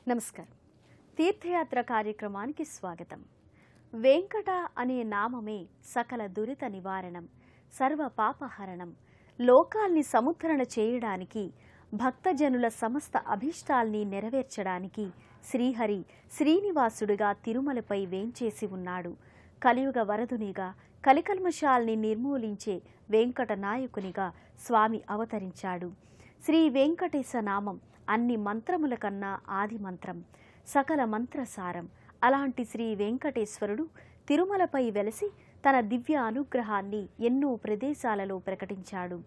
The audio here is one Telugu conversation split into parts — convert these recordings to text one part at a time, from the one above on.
నమస్కారం. తీర్థయాత్ర కార్యక్రమానికి స్వాగతం. వెంకట అనే నామమే సకల దురిత నివారణం, సర్వ పాపహరణం. లోకాల్ని సముద్ధరణ చేయడానికి, భక్తజనుల సమస్త అభీష్టాల్ని నెరవేర్చడానికి శ్రీహరి శ్రీనివాసుడిగా తిరుమలపై వేంచేసి ఉన్నాడు. కలియుగ వరదునిగా, కలికల్మషాల్ని నిర్మూలించే వెంకట నాయకునిగా స్వామి అవతరించాడు. శ్రీ వెంకటేశ నామం అన్ని మంత్రముల కన్నా ఆది మంత్రం, సకల మంత్రసారం. అలాంటి శ్రీ వెంకటేశ్వరుడు తిరుమలపై వెలసి తన దివ్య అనుగ్రహాన్ని ఎన్నో ప్రదేశాలలో ప్రకటించాడు.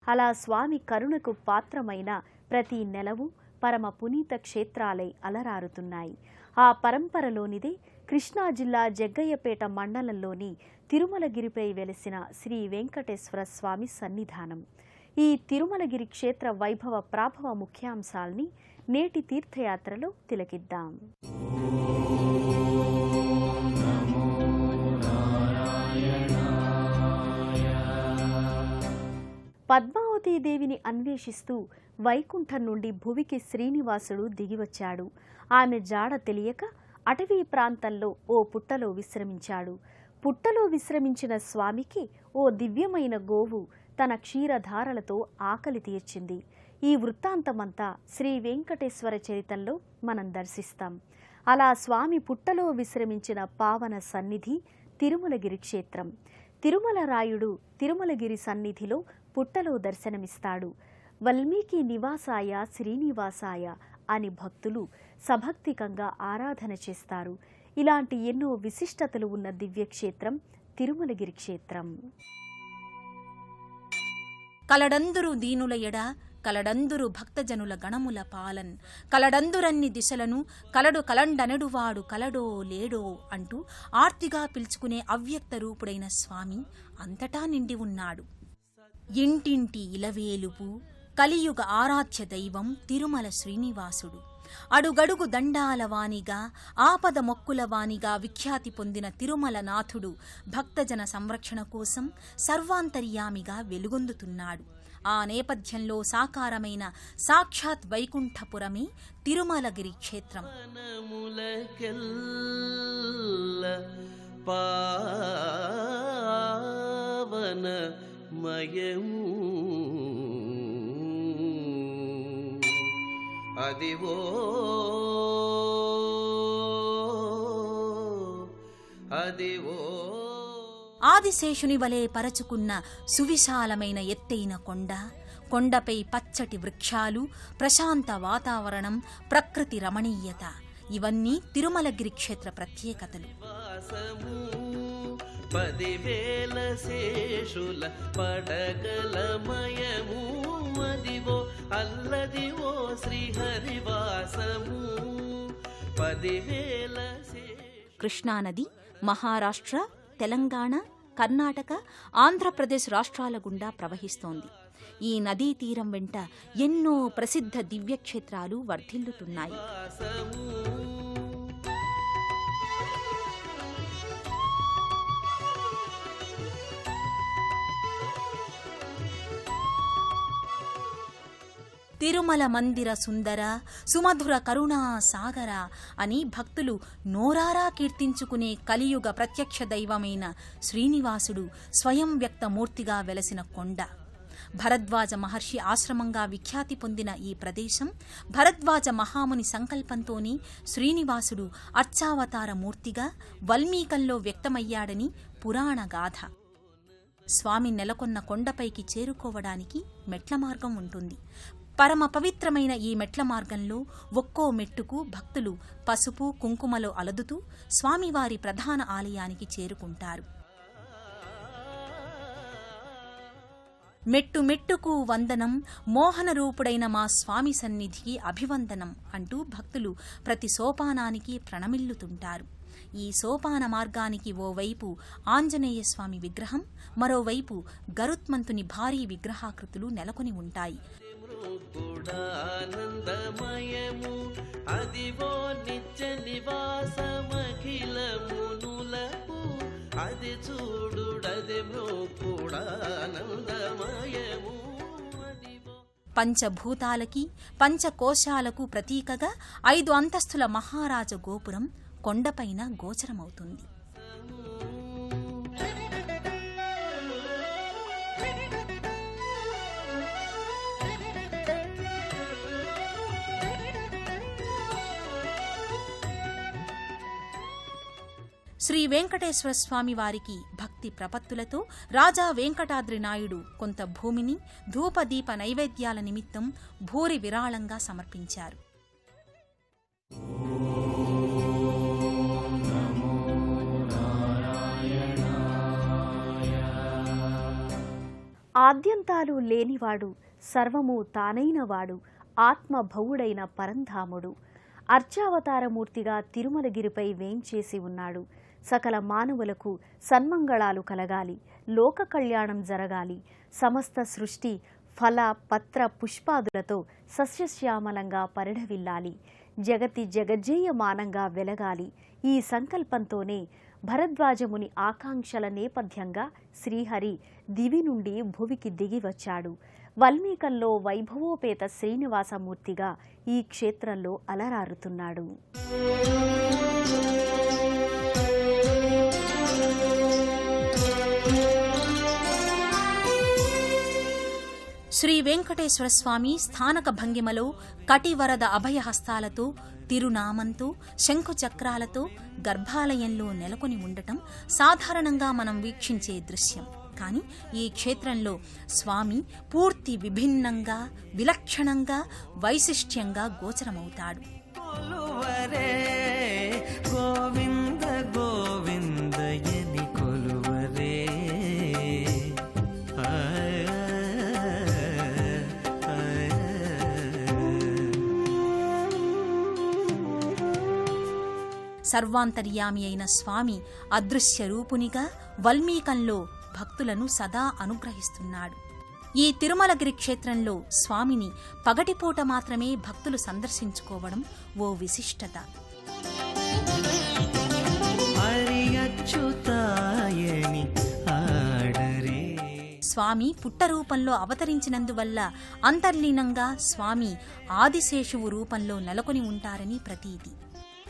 అలా స్వామి కరుణకు పాత్రమైన ప్రతి నెలవు పరమ పునీత క్షేత్రాలై అలరారుతున్నాయి. ఆ పరంపరలోనిదే కృష్ణా జిల్లా జగ్గయ్యపేట మండలంలోని తిరుమలగిరిపై వెలసిన శ్రీ వెంకటేశ్వర స్వామి సన్నిధానం. ఈ తిరుమలగిరి క్షేత్ర వైభవ ప్రాభవ ముఖ్యాంశాల్ని నేటి తీర్థయాత్రలో తిలకిద్దాం. పద్మావతీదేవిని అన్వేషిస్తూ వైకుంఠం నుండి భువికి శ్రీనివాసుడు దిగివచ్చాడు. ఆమె జాడ తెలియక అటవీ ప్రాంతంలో ఓ పుట్టలో విశ్రమించాడు. పుట్టలో విశ్రమించిన స్వామికి ఓ దివ్యమైన గోవు తన క్షీరధారలతో ఆకలి తీర్చింది. ఈ వృత్తాంతమంతా శ్రీ వెంకటేశ్వర చరితంలో మనం దర్శిస్తాం. అలా స్వామి పుట్టలో విశ్రమించిన పావన సన్నిధి తిరుమలగిరి క్షేత్రం. తిరుమల రాయుడు తిరుమలగిరి సన్నిధిలో పుట్టలో దర్శనమిస్తాడు. వాల్మీకి నివాసాయ శ్రీనివాసాయ అని భక్తులు సభక్తికంగా ఆరాధన చేస్తారు. ఇలాంటి ఎన్నో విశిష్టతలు ఉన్న దివ్యక్షేత్రం తిరుమలగిరి క్షేత్రం. కలడందురు దీనుల ఎడ కలడందురు భక్తజనుల గణముల పాలన్ కలడందురన్ని దిశలను కలడు కలండనడువాడు కలడో లేడో అంటూ ఆర్తిగా పిలుచుకునే అవ్యక్త రూపుడైన స్వామి అంతటా నిండి ఉన్నాడు. ఇంటింటి ఇలవేలుపు కలియుగ ఆరాధ్య దైవం తిరుమల శ్రీనివాసుడు. అడుగడుగు దండాల వానిగా, ఆపద మొక్కుల వానిగా విఖ్యాతి పొందిన తిరుమల నాథుడు భక్తజన సంరక్షణ కోసం సర్వాంతర్యామిగా వెలుగొందుతున్నాడు. ఆ నేపథ్యంలో సాకారమైన సాక్షాత్ వైకుంఠపురమే తిరుమలగిరి క్షేత్రం. అదివో అదివో ఆదిశేషుని వలె పరచుకున్న సువిశాలమైన ఎత్తైన కొండ, కొండపై పచ్చటి వృక్షాలు, ప్రశాంత వాతావరణం, ప్రకృతి రమణీయత ఇవన్నీ తిరుమలగిరి క్షేత్ర ప్రత్యేకతలు. 10,000 శేషుల పడగలమయము అదివో అల్లదివో శ్రీహరివాసము 10,000 కృష్ణానది మహారాష్ట్ర, తెలంగాణ, కర్ణాటక, ఆంధ్రప్రదేశ్ రాష్ట్రాల గుండా ప్రవహిస్తోంది. ఈ నదీ తీరం వెంట ఎన్నో ప్రసిద్ధ దివ్యక్షేత్రాలు వర్ధిల్లుతున్నాయి. తిరుమల మందిర సుందర సుమధుర కరుణా సాగర అని భక్తులు నోరారా కీర్తించుకునే కలియుగ ప్రత్యక్ష దైవమైన శ్రీనివాసుడు స్వయం వ్యక్తమూర్తిగా వెలసిన కొండ. భరద్వాజ మహర్షి ఆశ్రమంగా విఖ్యాతి పొందిన ఈ ప్రదేశం భరద్వాజ మహాముని సంకల్పంతోనే శ్రీనివాసుడు అర్చావతార మూర్తిగా వల్మీకంలో వ్యక్తమయ్యాడని పురాణ గాథ. స్వామి నెలకొన్న కొండపైకి చేరుకోవడానికి మెట్ల మార్గం ఉంటుంది. పరమ పవిత్రమైన ఈ మెట్ల మార్గంలో ఒక్కో మెట్టుకు భక్తులు పసుపు కుంకుమలో అలదుతూ స్వామివారి ప్రధాన ఆలయానికి చేరుకుంటారు. మెట్టు మెట్టుకు వందనం, మోహన రూపుడైన మా స్వామి సన్నిధికి అభివందనం అంటూ భక్తులు ప్రతి సోపానానికి ప్రణమిల్లుతుంటారు. ఈ సోపాన మార్గానికి ఓవైపు ఆంజనేయ స్వామి విగ్రహం, మరోవైపు గరుత్మంతుని భారీ విగ్రహాకృతులు నెలకొని ఉంటాయి. ఆనందమయము అదివో నిత్య నివాసమఖిలమునులకు అది చూడుడది మృకుడానందమయము. పంచభూతాలకి పంచకోశాలకు ప్రతీకగా 5 అంతస్తుల మహారాజ గోపురం కొండపైన గోచరమవుతుంది. శ్రీ వెంకటేశ్వర స్వామి వారికి భక్తి ప్రపత్తులతో రాజా వెంకటాద్రి నాయుడు కొంత భూమిని ధూపదీప నైవేద్యాల నిమిత్తం భూరి విరాళంగా సమర్పించారు. ఆద్యంతాలు లేనివాడు, సర్వము తానైనవాడు, ఆత్మభవుడైన పరంధాముడు అర్చావతారమూర్తిగా తిరుమలగిరిపై వేంచేసి ఉన్నాడు. సకల మానవులకు సన్మంగళాలు కలగాలి, లోక కళ్యాణం జరగాలి, సమస్త సృష్టి ఫల పత్ర పుష్పాదులతో సస్యశ్యామలంగా పరిఢవిల్లాలి, జగతి జగజ్జేయమానంగా వెలగాలి. ఈ సంకల్పంతోనే భరద్వాజముని ఆకాంక్షల నేపథ్యంగా శ్రీహరి దివి నుండి భువికి దిగి వచ్చాడు. వల్మీకంలో వైభవోపేత శ్రీనివాసమూర్తిగా ఈ క్షేత్రంలో అలరారుతున్నాడు. శ్రీ వెంకటేశ్వర స్వామి స్థానక భంగిమలో కటివరద అభయహస్తాలతో, తిరునామంతో, శంఖుచక్రాలతో గర్భాలయంలో నెలకొని ఉండటం సాధారణంగా మనం వీక్షించే దృశ్యం. కానీ ఈ క్షేత్రంలో స్వామి పూర్తి విభిన్నంగా, విలక్షణంగా, వైశిష్ట్యంగా గోచరమవుతాడు. గోవింద గోవిందయని కొలువరే సర్వాంతర్యామి అయిన స్వామి అదృశ్య రూపునిగా వల్మీకంలో భక్తులను సదా అనుగ్రహిస్తున్నాడు. ఈ తిరుమలగిరి క్షేత్రంలో స్వామిని పగటిపూట మాత్రమే భక్తులు సందర్శించుకోవడం ఓ విశిష్టత. స్వామి పుట్ట రూపంలో అవతరించినందువల్ల అంతర్లీనంగా స్వామి ఆదిశేషువు రూపంలో నెలకొని ఉంటారని ప్రతీతి.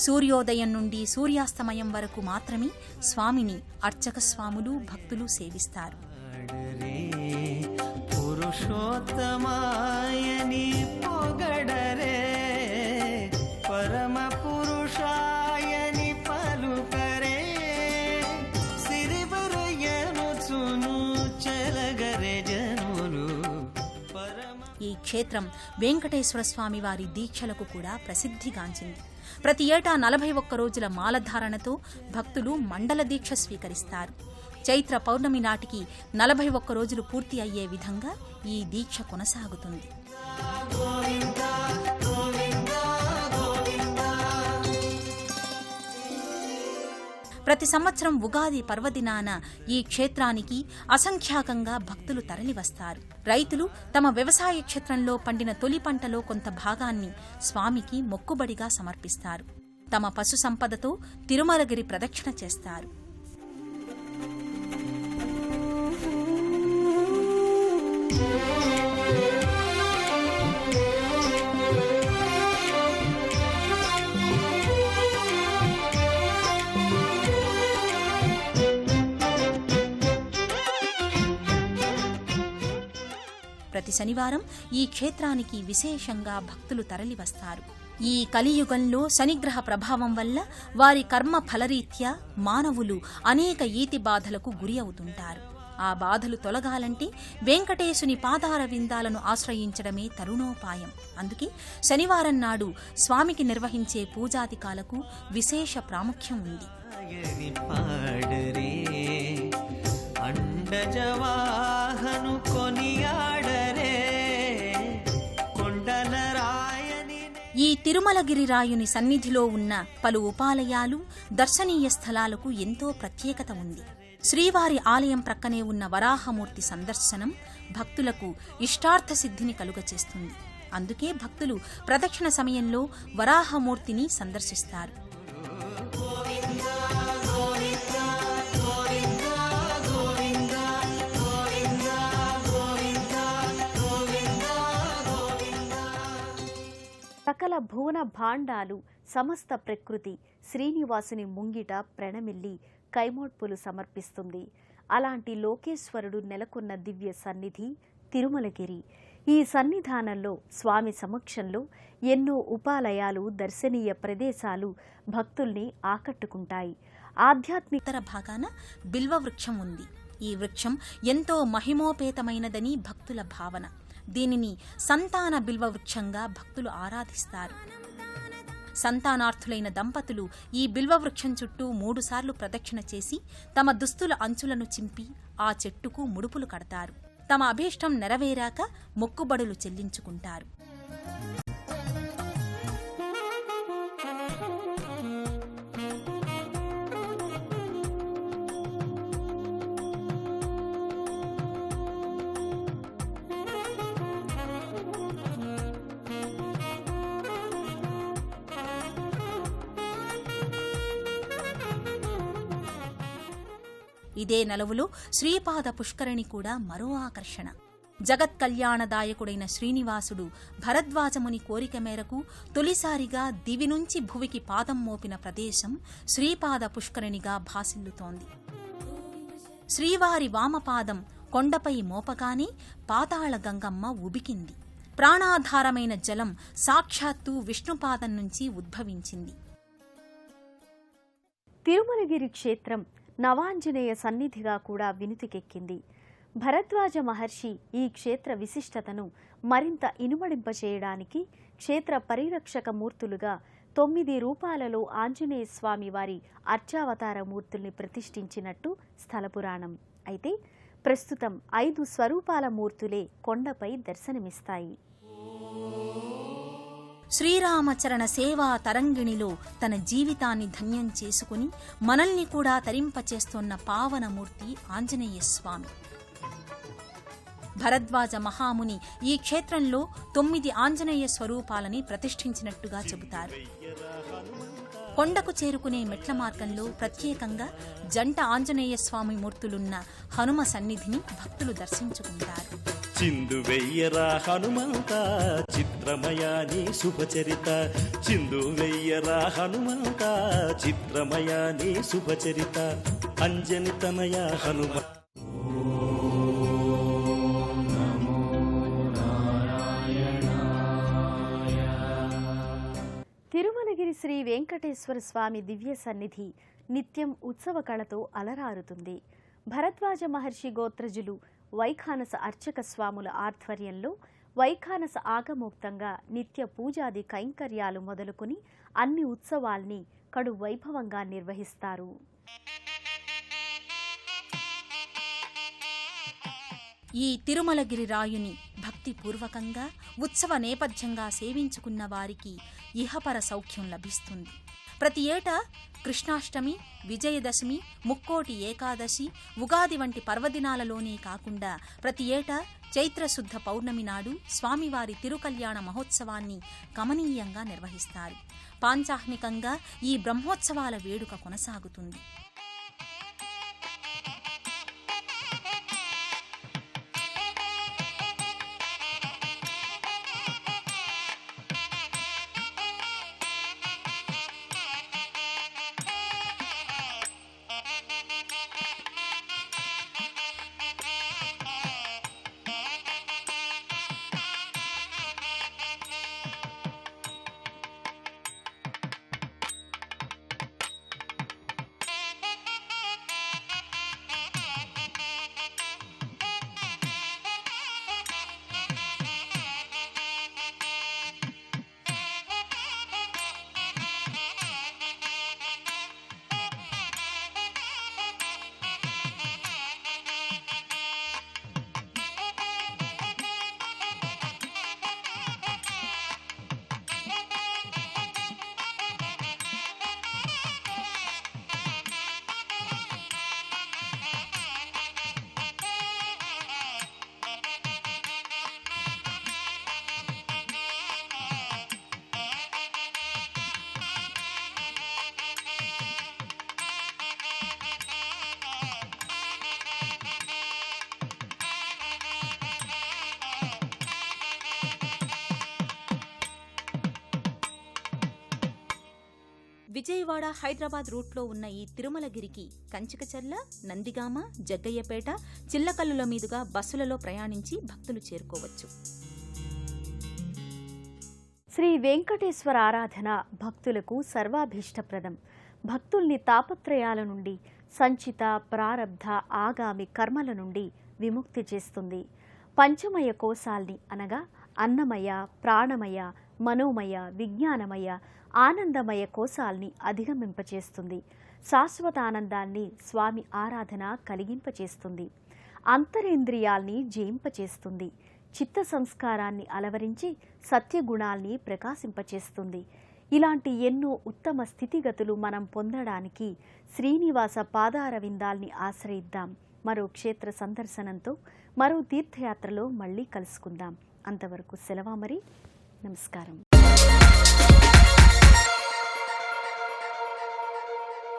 సూర్యోదయం నుండి సూర్యాస్తమయం వరకు మాత్రమే స్వామిని అర్చక స్వాములు, భక్తులు సేవిస్తారు. పురుషోత్తమాయని పొగడరే పరమ పురుషాయని పలుకరే సిరివరయనుచును చెలగరే జనులు. ఈ క్షేత్రం వెంకటేశ్వర స్వామి వారి దీక్షలకు కూడా ప్రసిద్ధిగాంచింది. ప్రతి ఏటా 41 రోజుల మాలధారణతో భక్తులు మండల దీక్ష స్వీకరిస్తారు. చైత్ర పౌర్ణమి నాటికి 41 రోజులు పూర్తి అయ్యే విధంగా ఈ దీక్ష కొనసాగుతుంది. ప్రతి సంవత్సరం ఉగాది పర్వదినాన ఈ క్షేత్రానికి అసంఖ్యాకంగా భక్తులు తరలివస్తారు. రైతులు తమ వ్యవసాయ క్షేత్రంలో పండిన తొలి పంటలో కొంత భాగాన్ని స్వామికి మొక్కుబడిగా సమర్పిస్తారు. తమ పశు సంపదతో తిరుమలగిరి ప్రదక్షిణ చేస్తారు. ప్రతి శనివారం ఈ క్షేత్రానికి విశేషంగా భక్తులు తరలివస్తారు. ఈ కలియుగంలో శనిగ్రహ ప్రభావం వల్ల వారి కర్మ ఫలరీత్యా మానవులు అనేక ఈతి బాధలకు గురి అవుతుంటారు. ఆ బాధలు తొలగాలంటే వెంకటేశుని పాదార విందాలను ఆశ్రయించడమే తరుణోపాయం. అందుకే శనివారం నాడు స్వామికి నిర్వహించే పూజాదికాలకు విశేష ప్రాముఖ్యం ఉంది. ఈ తిరుమలగిరి రాయుని సన్నిధిలో ఉన్న పలు ఉపాలయాలు, దర్శనీయ స్థలాలకు ఎంతో ప్రత్యేకత ఉంది. శ్రీవారి ఆలయం ప్రక్కనే ఉన్న వరాహమూర్తి సందర్శనం భక్తులకు ఇష్టార్థ సిద్ధిని కలుగచేస్తుంది. అందుకే భక్తులు ప్రదక్షిణ సమయంలో వరాహమూర్తిని సందర్శిస్తారు. సకల భువన భాండాలు సమస్త ప్రకృతి శ్రీనివాసుని ముంగిట ప్రణమిల్లి కైమోడ్పులు సమర్పిస్తుంది. అలాంటి లోకేశ్వరుడు నెలకొన్న దివ్య సన్నిధి తిరుమలగిరి. ఈ సన్నిధానంలో స్వామి సమక్షంలో ఎన్నో ఉపాలయాలు, దర్శనీయ ప్రదేశాలు భక్తుల్ని ఆకట్టుకుంటాయి. ఆధ్యాత్మిక ఇతర భాగాన బిల్వ వృక్షం ఉంది. ఈ వృక్షం ఎంతో మహిమోపేతమైనదని భక్తుల భావన. దీనిని సంతాన బిల్వ వృక్షంగా భక్తులు ఆరాధిస్తారు. సంతానార్థులైన దంపతులు ఈ బిల్వ వృక్షం చుట్టూ 3 సార్లు ప్రదక్షిణ చేసి తమ దుస్తుల అంచులను చింపి ఆ చెట్టుకు ముడుపులు కడతారు. తమ అభీష్టం నెరవేరాక మొక్కుబడులు చెల్లించుకుంటారు. ఇదే నలువులో శ్రీపాద పుష్కరిణి కూడా మరో ఆకర్షణ. జగత్ కళ్యాణదాయకుడైన శ్రీనివాసుడు భరద్వాజముని కోరిక మేరకు తొలిసారిగా దివి నుంచి భువికి పాదం మోపిన ప్రదేశం శ్రీపాద పుష్కరిణిగా భాసిల్లుతోంది. శ్రీవారి వామపాదం కొండపై మోపగానే పాతాళ గంగమ్మ ఉబికింది. ప్రాణాధారమైన జలం సాక్షాత్తు విష్ణుపాదం నుంచి ఉద్భవించింది. తిరుమలగిరి క్షేత్రం నవాంజనేయ సన్నిధిగా కూడా వినుతికెక్కింది. భరద్వాజ మహర్షి ఈ క్షేత్ర విశిష్టతను మరింత ఇనుమడింపచేయడానికి క్షేత్ర పరిరక్షక మూర్తులుగా 9 రూపాలలో ఆంజనేయ స్వామి వారి అర్చావతార మూర్తుల్ని ప్రతిష్ఠించినట్టు స్థల పురాణం. అయితే ప్రస్తుతం 5 స్వరూపాల మూర్తులే కొండపై దర్శనమిస్తాయి. శ్రీరామచరణ సేవా తరంగిణిలో తన జీవితాన్ని ధన్యం చేసుకుని మనల్ని కూడా తరింపచేస్తోన్న పావనమూర్తి ఆంజనేయ స్వామి. భరద్వాజ మహాముని ఈ క్షేత్రంలో 9 ఆంజనేయ స్వరూపాలని ప్రతిష్ఠించినట్టుగా చెబుతారు. కొండకు చేరుకునే మెట్ల మార్గంలో ప్రత్యేకంగా జంట ఆంజనేయ స్వామి మూర్తులున్న హనుమ సన్నిధిని భక్తులు దర్శించుకుంటారు. చిందు వెయ్యరా హనుమంత చిత్రమయాని శుభచరిత, చిందు వెయ్యరా హనుమంత చిత్రమయాని శుభచరిత, అంజని తనయ హనుమ. తిరుమలగిరి శ్రీ వెంకటేశ్వర స్వామి దివ్య సన్నిధి నిత్యం ఉత్సవ కళతో అలరారుతుంది. భరద్వాజ మహర్షి గోత్రజులు వైఖానస అర్చక స్వాముల ఆధ్వర్యంలో వైఖానస ఆగమోక్తంగా నిత్య పూజాది కైంకర్యాలు మొదలుకొని అన్ని ఉత్సవాల్ని కడు వైభవంగా నిర్వహిస్తారు. ఈ తిరుమలగిరి రాయుని భక్తిపూర్వకంగా ఉత్సవ నేపథ్యంగా సేవించుకున్న వారికి ఇహపర సౌఖ్యం లభిస్తుంది. ప్రతి ఏటా కృష్ణాష్టమి, విజయదశమి, ముక్కోటి ఏకాదశి, ఉగాది వంటి పర్వదినాలలోనే కాకుండా ప్రతి ఏటా చైత్రశుద్ధ పౌర్ణమి నాడు స్వామివారి తిరుకల్యాణ మహోత్సవాన్ని కమనీయంగా నిర్వహిస్తారు. పాంచాహ్నికంగా ఈ బ్రహ్మోత్సవాల వేడుక కొనసాగుతుంది. విజయవాడ హైదరాబాద్ రూట్లో ఉన్న ఈ తిరుమలగిరికి కంచికచర్ల, నందిగామ, జగ్గయ్యపేట, చిల్లకల్లుల మీదుగా బస్సులలో ప్రయాణించి భక్తులు చేరుకోవచ్చు. శ్రీ వెంకటేశ్వర ఆరాధన భక్తులకు సర్వాభీష్టప్రదం. భక్తుల్ని తాపత్రయాల నుండి, సంచిత, ప్రారబ్ధ, ఆగామి కర్మల నుండి విముక్తి చేస్తుంది. పంచమయ కోశాల్ని అనగా అన్నమయ, ప్రాణమయ, మనోమయ, విజ్ఞానమయ, ఆనందమయ కోశాల్ని అధిగమింపచేస్తుంది. శాశ్వతానందాన్ని స్వామి ఆరాధన కలిగింపచేస్తుంది. అంతరేంద్రియాల్ని జయింపచేస్తుంది. చిత్త సంస్కారాన్ని అలవరించి సత్యగుణాల్ని ప్రకాశింపచేస్తుంది. ఇలాంటి ఎన్నో ఉత్తమ స్థితిగతులు మనం పొందడానికి శ్రీనివాస పాదారవిందాల్ని ఆశ్రయిద్దాం. మరో క్షేత్ర సందర్శనంతో, మరో తీర్థయాత్రలో మళ్ళీ కలుసుకుందాం. అంతవరకు సెలవు మరి. నమస్కారం.